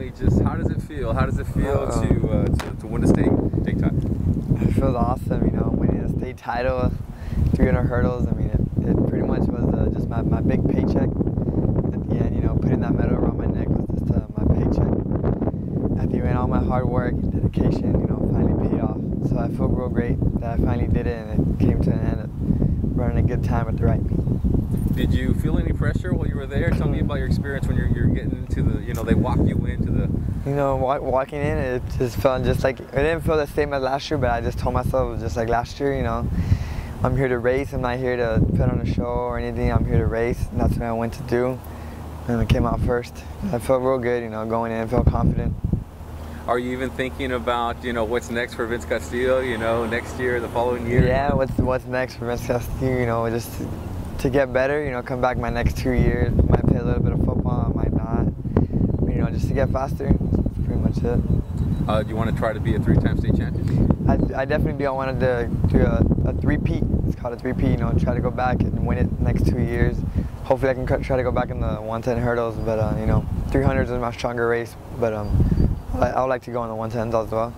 me, just how does it feel? How does it feel to win the state title? It feels awesome, you know, winning a state title, 300 hurdles. I mean, it pretty much was just my big paycheck. At the end, you know, putting that medal around my neck was just my paycheck. At the end, all my hard work and dedication, you know, finally paid off. So I feel real great that I finally did it, and it came to an end, running a good time at the right meet. Did you feel any pressure while you were there? Tell me about your experience when you're getting into the, you know, they walk you into the... You know, walking in, it just felt just like, it didn't feel the same as last year, but I just told myself, just like last year, you know, I'm here to race. I'm not here to put on a show or anything. I'm here to race, and that's what I went to do. And I came out first. I felt real good, you know, going in, felt confident. Are you even thinking about, you know, what's next for Vince Castillo, you know, next year, the following year? Yeah, what's next for Vince Castillo, you know, just to get better, you know, come back my next 2 years. Might play a little bit of football, might not. You know, just to get faster. That's pretty much it. Do you want to try to be a 3-time state champion? I definitely do. I wanted to do a three-peat. It's called a three-peat, you know, try to go back and win it next 2 years. Hopefully I can try to go back in the 110 hurdles, but, you know, 300s is my stronger race, but I would like to go on the 110s as well.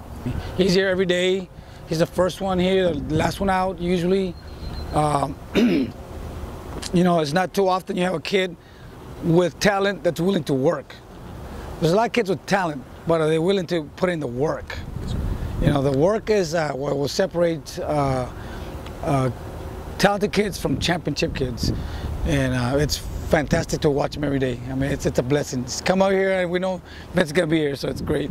He's here every day. He's the first one here, the last one out usually. You know, it's not too often you have a kid with talent that's willing to work. There's a lot of kids with talent, but are they willing to put in the work? You know, the work is what will separate talented kids from championship kids. And it's fantastic to watch him every day. I mean, it's a blessing. Just come out here and we know Vince's gonna be here, so it's great.